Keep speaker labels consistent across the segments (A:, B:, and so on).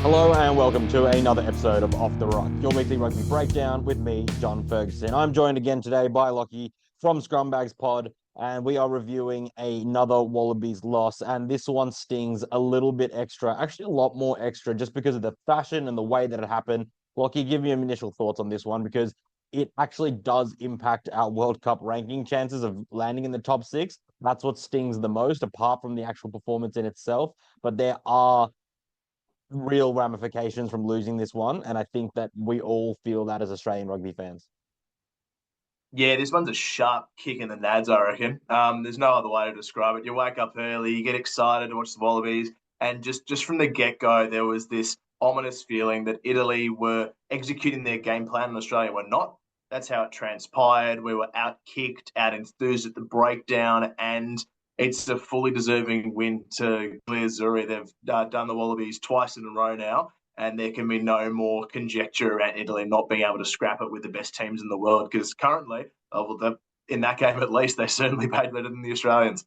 A: Hello and welcome to another episode of Off the Ruck, your weekly rugby breakdown with me, John Ferguson. I'm joined again today by Lachie from Scrumbags Pod, and we are reviewing another Wallabies loss. And this one stings a little bit extra, actually a lot more extra, just because of the fashion and the way that it happened. Lachie, give me your initial thoughts on this one, because it actually does impact our World Cup ranking chances of landing in the top six. That's what stings the most, apart from the actual performance in itself. But there are real ramifications from losing this one. And I think that we all feel that as Australian rugby fans.
B: Yeah, this one's a sharp kick in the nads, I reckon. There's no other way to describe it. You wake up early, you get excited to watch the Wallabies, and just from the get-go, there was this ominous feeling that Italy were executing their game plan and Australia were not. That's how it transpired. We were out-kicked, out-enthused at the breakdown, and it's a fully deserving win to clear Zuri. They've done the Wallabies twice in a row now, and there can be no more conjecture around Italy not being able to scrap it with the best teams in the world because currently, in that game at least, they certainly played better than the Australians.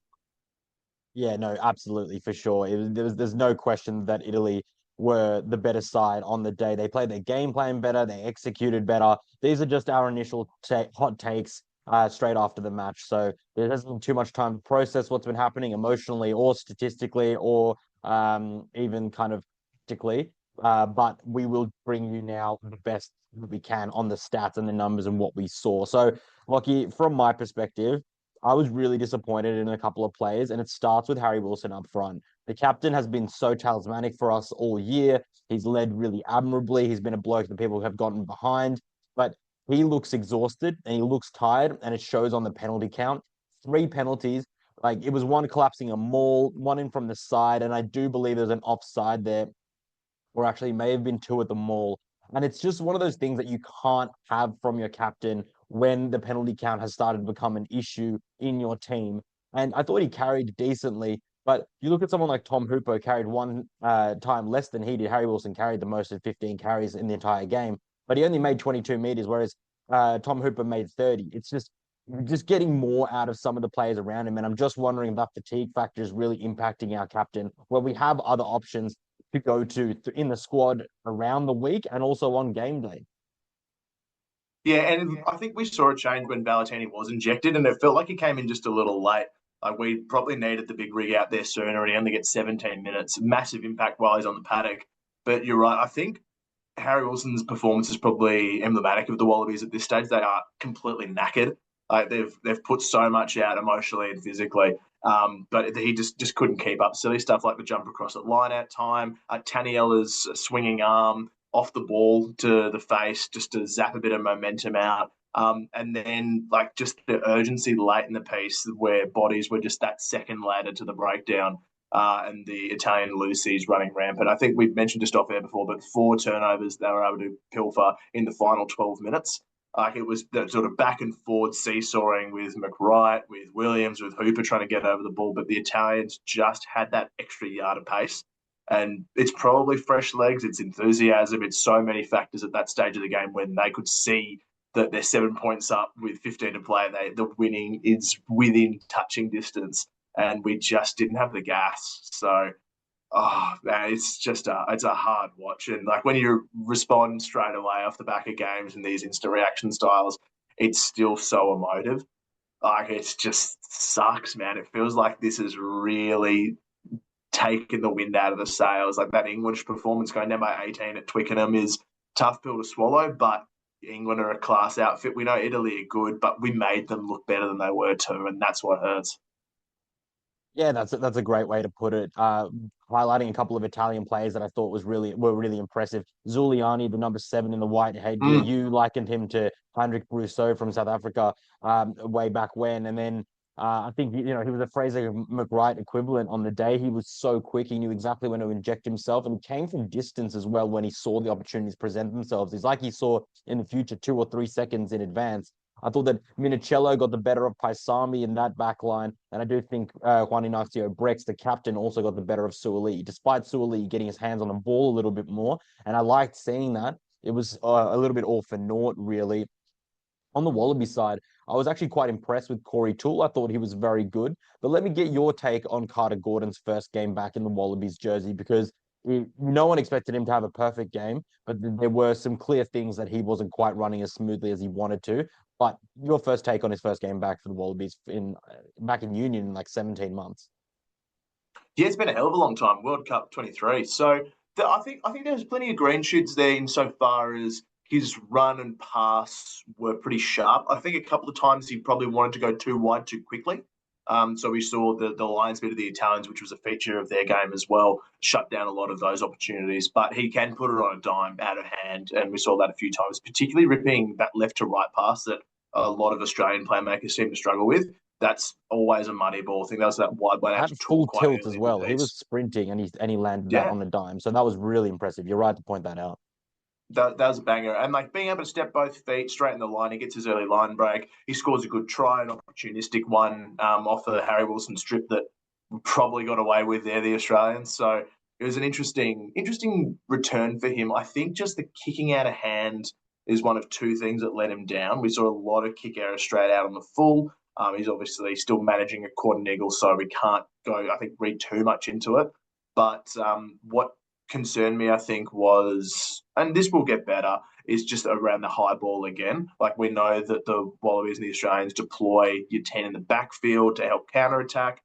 A: Yeah, no, absolutely, for sure. There's no question that Italy were the better side on the day. They played their game plan better, they executed better. These are just our initial hot takes straight after the match. So there hasn't been too much time to process what's been happening emotionally or statistically or even kind of tactically. But we will bring you now the best that we can on the stats and the numbers and what we saw. So, Lockie, from my perspective, I was really disappointed in a couple of players, and it starts with Harry Wilson up front. The captain has been so talismanic for us all year. He's led really admirably. He's been a bloke that people have gotten behind, but he looks exhausted and he looks tired, and it shows on the penalty count. Three penalties. Like it was one collapsing a maul, one in from the side, and I do believe there's an offside there, or actually may have been two at the maul. And it's just one of those things that you can't have from your captain when the penalty count has started to become an issue in your team. And I thought he carried decently, but you look at someone like Tom Hooper carried one time less than he did. Harry Wilson carried the most at 15 carries in the entire game, but he only made 22 meters, whereas Tom Hooper made 30. It's just getting more out of some of the players around him. And I'm just wondering if that fatigue factor is really impacting our captain, where we have other options to go to in the squad around the week and also on game day.
B: Yeah, and I think we saw a change when Ballatini was injected, and it felt like he came in just a little late. Like we probably needed the big rig out there sooner, and he only gets 17 minutes. Massive impact while he's on the paddock. But you're right. I think Harry Wilson's performance is probably emblematic of the Wallabies at this stage. They are completely knackered. Like they've put so much out emotionally and physically, but he just couldn't keep up. Silly stuff like the jump across at line out time, Taniella's swinging arm off the ball to the face just to zap a bit of momentum out. And then like just the urgency late in the piece where bodies were just that second ladder to the breakdown and the Italian Lucy's running rampant. I think we've mentioned just off air before, but four turnovers they were able to pilfer in the final 12 minutes. Like it was the sort of back and forward seesawing with McWright, with Williams, with Hooper trying to get over the ball, but the Italians just had that extra yard of pace. And it's probably fresh legs, it's enthusiasm, it's so many factors at that stage of the game when they could see that they're 7 points up with 15 to play. The winning is within touching distance, and we just didn't have the gas. So, oh man, it's a hard watch. And like when you respond straight away off the back of games and these instant reaction styles, it's still so emotive. Like it's just sucks, man. It feels like this is really taken the wind out of the sails. Like that English performance going down by 18 at Twickenham is tough pill to swallow, but England are a class outfit. We know Italy are good, but we made them look better than they were too, and that's what hurts.
A: Yeah, that's a great way to put it. Highlighting a couple of Italian players that I thought were really impressive. Zuliani, the number 7 in the white headgear.
B: Mm.
A: You likened him to Heinrich Brousseau from South Africa way back when, and then I think he was a Fraser McWright equivalent on the day. He was so quick; he knew exactly when to inject himself, and came from distance as well when he saw the opportunities present themselves. It's like he saw in the future 2 or 3 seconds in advance. I thought that Minicello got the better of Paisami in that back line. And I do think Juan Ignacio Brex, the captain, also got the better of Suoli, despite Suoli getting his hands on the ball a little bit more. And I liked seeing that. It was a little bit all for naught, really. On the Wallaby side, I was actually quite impressed with Corey Toole. I thought he was very good. But let me get your take on Carter Gordon's first game back in the Wallabies jersey, because no one expected him to have a perfect game, but there were some clear things that he wasn't quite running as smoothly as he wanted to. But your first take on his first game back for the Wallabies back in Union in like 17 months.
B: Yeah, it's been a hell of a long time. World Cup 23. So I think there's plenty of green shoots there insofar as his run and pass were pretty sharp. I think a couple of times he probably wanted to go too wide too quickly. So we saw the Lions bit of the Italians, which was a feature of their game as well, shut down a lot of those opportunities. But he can put it on a dime out of hand, and we saw that a few times, particularly ripping that left to right pass that a lot of Australian playmakers seem to struggle with. That's always a muddy ball. I think that was that wide one out
A: At
B: to Tour
A: full
B: quite
A: tilt
B: early
A: as
B: in the
A: well. He was
B: piece.
A: sprinting and he landed that
B: Yeah,
A: on a dime. So that was really impressive. You're right to point that out.
B: that was a banger. And like being able to step both feet straight in the line, he gets his early line break. He scores a good try, an opportunistic one off the Harry Wilson strip that probably got away with there, the Australians. So it was an interesting return for him. I think just the kicking out of hand is one of two things that let him down. We saw a lot of kick errors straight out on the full. He's obviously still managing a quad and eagle, so we can't go, I think, read too much into it. But what concerned me, I think, was, and this will get better, is just around the high ball again. Like we know that the Wallabies and the Australians deploy your 10 in the backfield to help counter attack.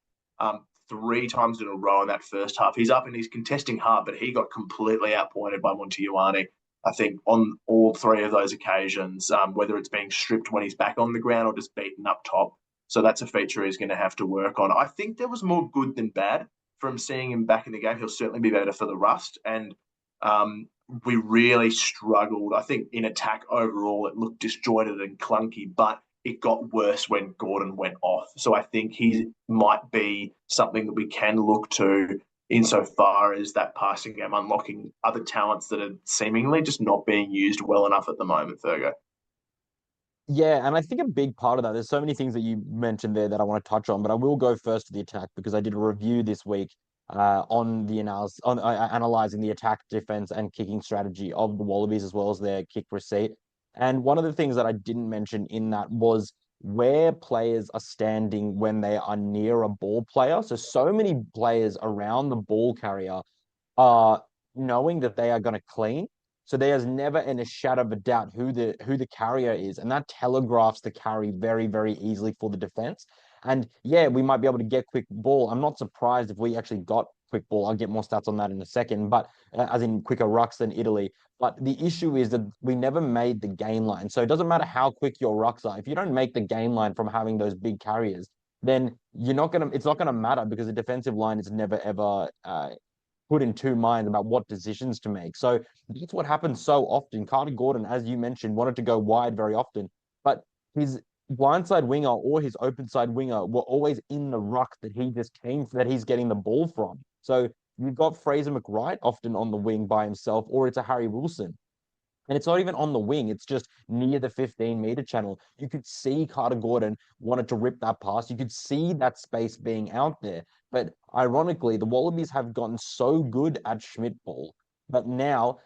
B: 3 times in a row in that first half. He's up and he's contesting hard, but he got completely outpointed by Montejuani. I think on all 3 of those occasions, whether it's being stripped when he's back on the ground or just beaten up top. So that's a feature he's going to have to work on. I think there was more good than bad from seeing him back in the game. He'll certainly be better for the rust. And we really struggled. I think in attack overall, it looked disjointed and clunky, but it got worse when Gordon went off. So I think he might be something that we can look to insofar as that passing game unlocking other talents that are seemingly just not being used well enough at the moment, Fergo.
A: Yeah, and I think a big part of that, there's so many things that you mentioned there that I want to touch on, but I will go first to the attack because I did a review this week on the analysis on analyzing the attack, defense, and kicking strategy of the Wallabies as well as their kick receipt. And one of the things that I didn't mention in that was where players are standing when they are near a ball player. So many players around the ball carrier are knowing that they are going to clean. So there's never in a shadow of a doubt who the carrier is, and that telegraphs the carry very, very easily for the defense. And yeah, we might be able to get quick ball. I'm not surprised if we actually got quick ball. I'll get more stats on that in a second, but as in quicker rucks than Italy. But the issue is that we never made the gain line. So it doesn't matter how quick your rucks are. If you don't make the gain line from having those big carriers, then it's not gonna matter because the defensive line is never ever put in two minds about what decisions to make. So that's what happens so often. Carter Gordon, as you mentioned, wanted to go wide very often, but his blindside winger or his open side winger were always in the ruck that he's getting the ball from. So you've got Fraser McWright often on the wing by himself, or it's a Harry Wilson. And it's not even on the wing, it's just near the 15-meter channel. You could see Carter Gordon wanted to rip that pass. You could see that space being out there. But ironically, the Wallabies have gotten so good at Schmidt ball. But now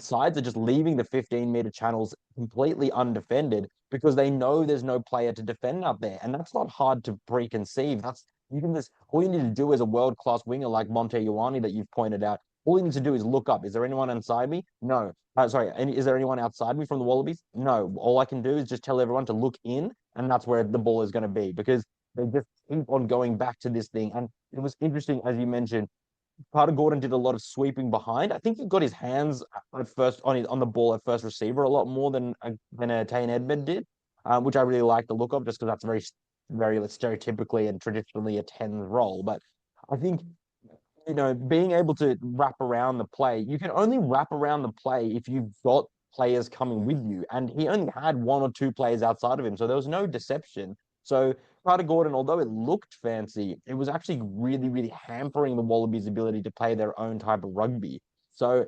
A: sides are just leaving the 15-meter channels completely undefended because they know there's no player to defend up there. And that's not hard to preconceive. You can just all you need to do as a world-class winger like Monte Ioane that you've pointed out. All you need to do is look up. Is there anyone inside me? No. Sorry, is there anyone outside me from the Wallabies? No. All I can do is just tell everyone to look in, and that's where the ball is going to be because they just keep on going back to this thing. And it was interesting, as you mentioned, Carter Gordon did a lot of sweeping behind. I think he got his hands at first on the ball at first receiver a lot more than Tane Edmed did, which I really like the look of, just because that's very stereotypically and traditionally a 10 role. But I think being able to wrap around the play, you can only wrap around the play if you've got players coming with you. And he only had one or two players outside of him. So there was no deception. So Carter Gordon, although it looked fancy, it was actually really, really hampering the Wallabies' ability to play their own type of rugby. So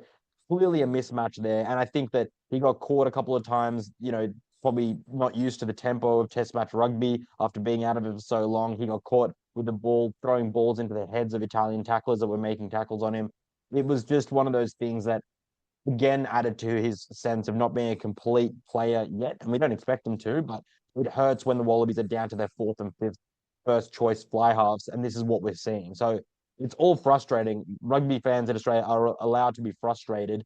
A: clearly a mismatch there. And I think that he got caught a couple of times, probably not used to the tempo of test match rugby after being out of it for so long. He got caught with the ball, throwing balls into the heads of Italian tacklers that were making tackles on him. It was just one of those things that, again, added to his sense of not being a complete player yet. And we don't expect him to, but it hurts when the Wallabies are down to their fourth and fifth first choice fly halves. And this is what we're seeing. So it's all frustrating. Rugby fans in Australia are allowed to be frustrated.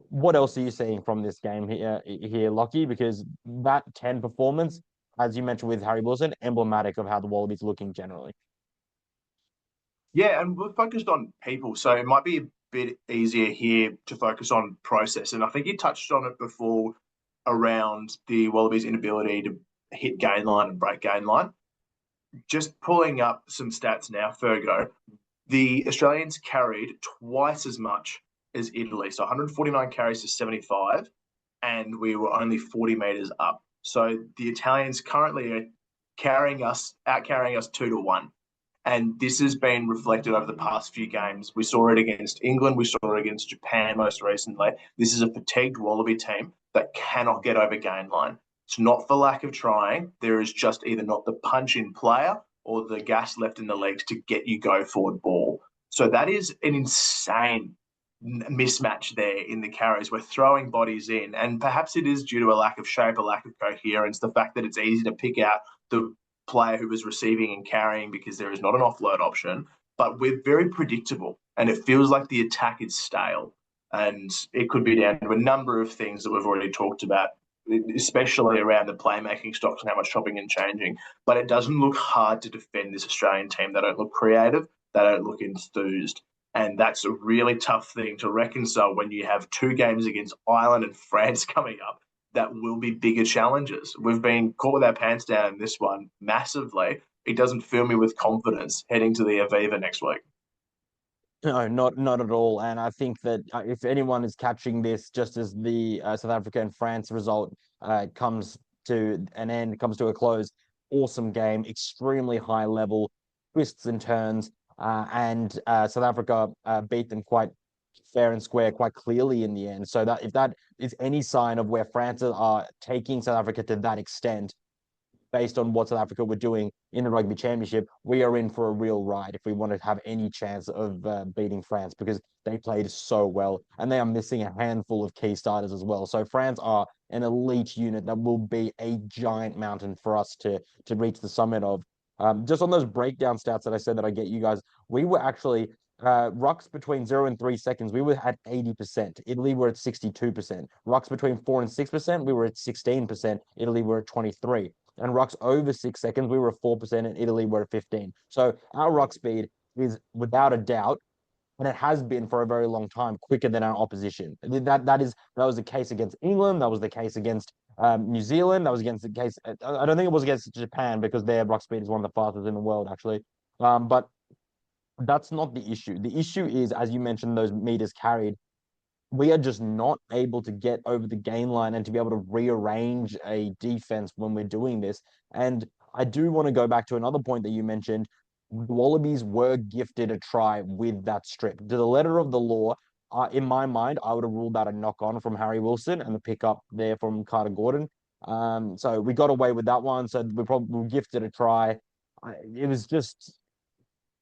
A: What else are you seeing from this game here, Lachie? Because that 10 performance, as you mentioned with Harry Wilson, emblematic of how the Wallabies are looking generally.
B: Yeah, and we're focused on people, so it might be a bit easier here to focus on process. And I think you touched on it before around the Wallabies' inability to hit gain line and break gain line. Just pulling up some stats now, Fergo. The Australians carried twice as much as Italy, so 149 carries to 75, and we were only 40 meters up. So the Italians currently are out carrying us 2-1. And this has been reflected over the past few games. We saw it against England. We saw it against Japan most recently. This is a fatigued Wallaby team that cannot get over gain line. It's not for lack of trying. There is just either not the punch in player or the gas left in the legs to get you go forward ball. So that is an insane mismatch there in the carries. We're throwing bodies in, and perhaps it is due to a lack of shape, a lack of coherence, the fact that it's easy to pick out the player who was receiving and carrying because there is not an offload option. But we're very predictable, and it feels like the attack is stale. And it could be down to a number of things that we've already talked about, especially around the playmaking stocks and how much chopping and changing. But it doesn't look hard to defend this Australian team. They don't look creative. They don't look enthused. And that's a really tough thing to reconcile when you have two games against Ireland and France coming up that will be bigger challenges. We've been caught with our pants down in this one massively. It doesn't fill me with confidence heading to the Aviva next week.
A: No, not at all. And I think that if anyone is catching this just as the South Africa and France result comes to an end, comes to a close, awesome game, extremely high level, twists and turns, and South Africa beat them quite fair and square, quite clearly in the end. So that if that is any sign of where France are taking South Africa to that extent, based on what South Africa were doing in the Rugby Championship, we are in for a real ride if we want to have any chance of beating France because they played so well and they are missing a handful of key starters as well. So France are an elite unit that will be a giant mountain for us to reach the summit of. Just on those breakdown stats that I said that I get you guys, we were actually rucks between 0 and 3 seconds, we were at 80%. Italy were at 62%. Rucks between 4 and 6%, we were at 16%. Italy were at 23%. And rucks over 6 seconds, we were at 4%, and Italy were at 15%. So our ruck speed is without a doubt, and it has been for a very long time, quicker than our opposition. That was the case against England. That was the case against New Zealand. That was against the case. I don't think it was against Japan because their ruck speed is one of the fastest in the world, actually. But that's not the issue. The issue is, as you mentioned, those meters carried, we are just not able to get over the gain line and to be able to rearrange a defense when we're doing this. And I do want to go back to another point that you mentioned. The Wallabies were gifted a try with that strip. To the letter of the law, in my mind, I would have ruled that a knock on from Harry Wilson and the pickup there from Carter Gordon. So we got away with that one. So we probably were gifted a try. It was just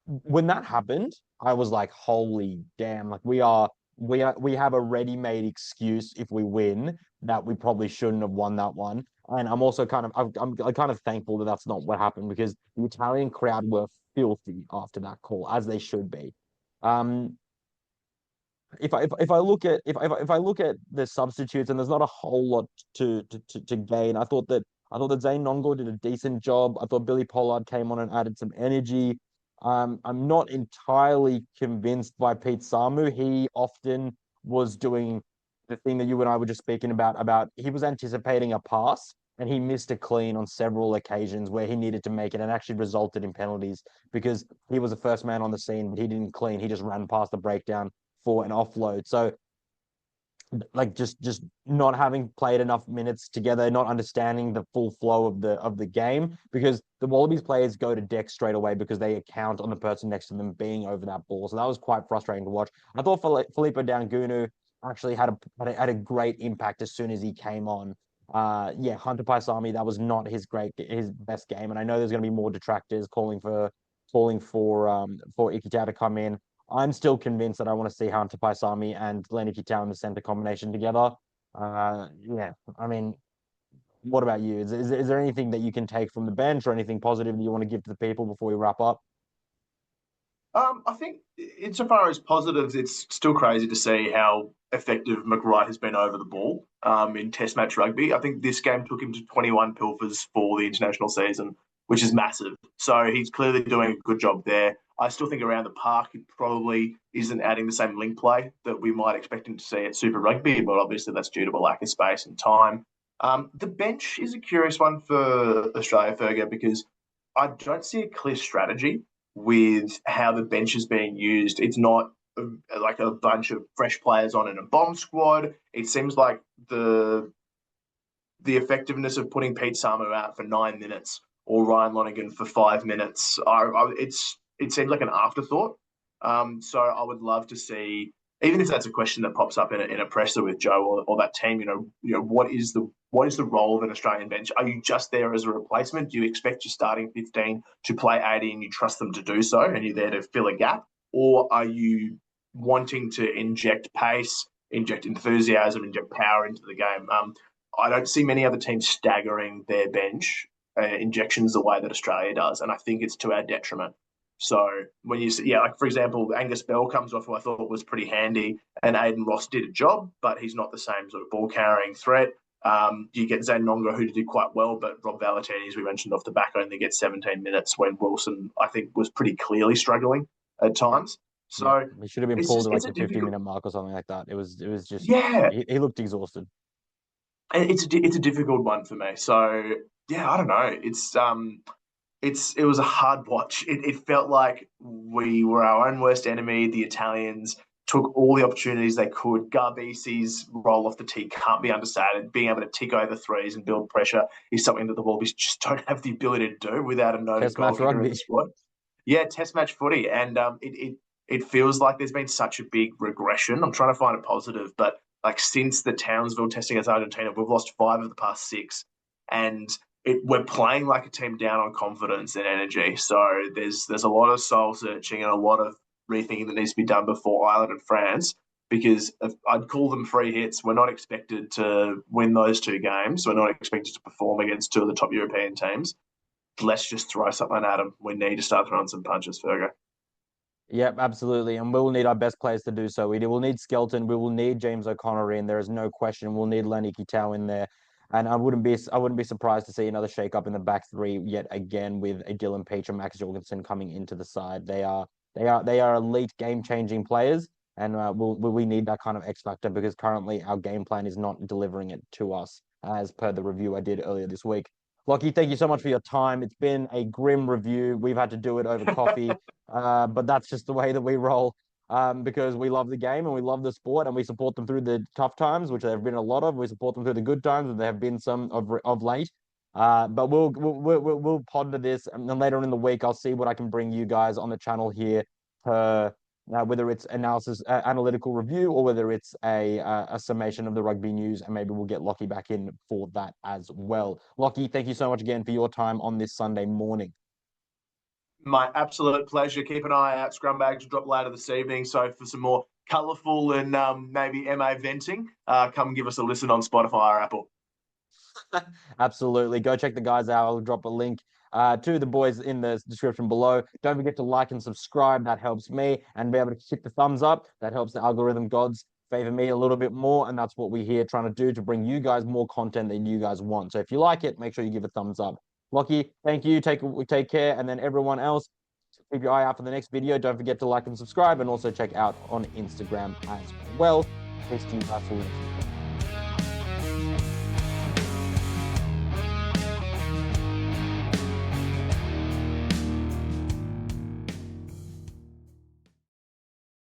A: when that happened, I was like, holy damn, like we have a ready-made excuse if we win that we probably shouldn't have won that one. And I'm also I'm kind of thankful that that's not what happened because the Italian crowd were filthy after that call, as they should be. Um, if I look at if I look at the substitutes and there's not a whole lot to gain, I thought that Zane Nongo did a decent job. I thought Billy Pollard came on and added some energy. I'm not entirely convinced by Pete Samu. He often was doing the thing that you and I were just speaking about he was anticipating a pass and he missed a clean on several occasions where he needed to make it and actually resulted in penalties because he was the first man on the scene, but he didn't clean. He just ran past the breakdown for an offload. So like just not having played enough minutes together, not understanding the full flow of the game because the Wallabies players go to deck straight away because they account on the person next to them being over that ball. So that was quite frustrating to watch. I thought Filippo Dangunu actually had a great impact as soon as he came on. Yeah, Hunter Paisami, that was not his best game, and I know there's going to be more detractors calling for Ikitau to come in. I'm still convinced that I want to see Hunter Paisami and Lenny Kitau in the center combination together. Yeah, I mean, what about you? Is there anything that you can take from the bench or anything positive that you want to give to the people before we wrap up?
B: I think insofar as positives, it's still crazy to see how effective McWright has been over the ball in Test match rugby. I think this game took him to 21 pilfers for the international season, which is massive. So he's clearly doing a good job there. I still think around the park, he probably isn't adding the same link play that we might expect him to see at Super Rugby, but obviously that's due to a lack of space and time. The bench is a curious one for Australia, Fergo, because I don't see a clear strategy with how the bench is being used. It's not like a bunch of fresh players on in a bomb squad. It seems like the effectiveness of putting Pete Samu out for 9 minutes or Ryan Lonergan for 5 minutes, it seems like an afterthought. So I would love to see, even if that's a question that pops up in a presser with Joe or that team, what is the role of an Australian bench? Are you just there as a replacement? Do you expect your starting 15 to play 80 and you trust them to do so and you're there to fill a gap? Or are you wanting to inject pace, inject enthusiasm, inject power into the game? I don't see many other teams staggering their bench injections the way that Australia does, and I think it's to our detriment. So when you see, like for example, Angus Bell comes off who I thought was pretty handy, and Aiden Ross did a job, but he's not the same sort of ball carrying threat. You get Zane Nonga, who did quite well, but Rob Valetini, as we mentioned off the back, only gets 17 minutes when Wilson, I think, was pretty clearly struggling at times. So
A: he should have been pulled at like the 50-minute mark or something like that. It was just he looked exhausted.
B: It's a difficult one for me. So yeah, I don't know. It was a hard watch. It felt like we were our own worst enemy. The Italians took all the opportunities they could. Garbisi's roll off the tee can't be understated. Being able to tick over threes and build pressure is something that the Wallabies just don't have the ability to do without a noted goal kicker in the squad. Yeah, test match footy, and it feels like there's been such a big regression. I'm trying to find a positive, but like since the Townsville testing against Argentina, we've lost 5 of the past 6, and we're playing like a team down on confidence and energy. So there's a lot of soul searching and a lot of rethinking that needs to be done before Ireland and France, because I'd call them free hits. We're not expected to win those 2 games. We're not expected to perform against 2 of the top European teams. Let's just throw something at them. We need to start throwing some punches, Fergo.
A: Yep, absolutely. And we will need our best players to do so. We will need Skelton. We will need James O'Connor in. There is no question. We'll need Lenny Kitau in there. And I wouldn't be surprised to see another shake up in the back 3 yet again with a Dylan Peach and Max Jorgensen coming into the side. They are elite game changing players, and we need that kind of X factor because currently our game plan is not delivering it to us as per the review I did earlier this week. Lachie, thank you so much for your time. It's been a grim review. We've had to do it over coffee, but that's just the way that we roll because we love the game and we love the sport and we support them through the tough times, which there have been a lot of. We support them through the good times, and there have been some of late. But we'll ponder this, and then later in the week, I'll see what I can bring you guys on the channel here per whether it's analytical review, or whether it's a summation of the rugby news, and maybe we'll get Lachie back in for that as well. Lachie, thank you so much again for your time on this Sunday morning.
B: My absolute pleasure. Keep an eye out. Scrumbags drop later this evening. So for some more colourful and maybe MA venting, come give us a listen on Spotify or Apple.
A: Absolutely. Go check the guys out. I'll drop a link to the boys in the description below. Don't forget to like and subscribe. That helps me, and be able to hit the thumbs up. That helps the algorithm gods favor me a little bit more, and that's what we're here trying to do, to bring you guys more content than you guys want. So if you like it, make sure you give a thumbs up. Lachie, thank you. Take care, and then everyone else, keep your eye out for the next video. Don't forget to like and subscribe, and also check out on Instagram as well. Peace to you guys for listening.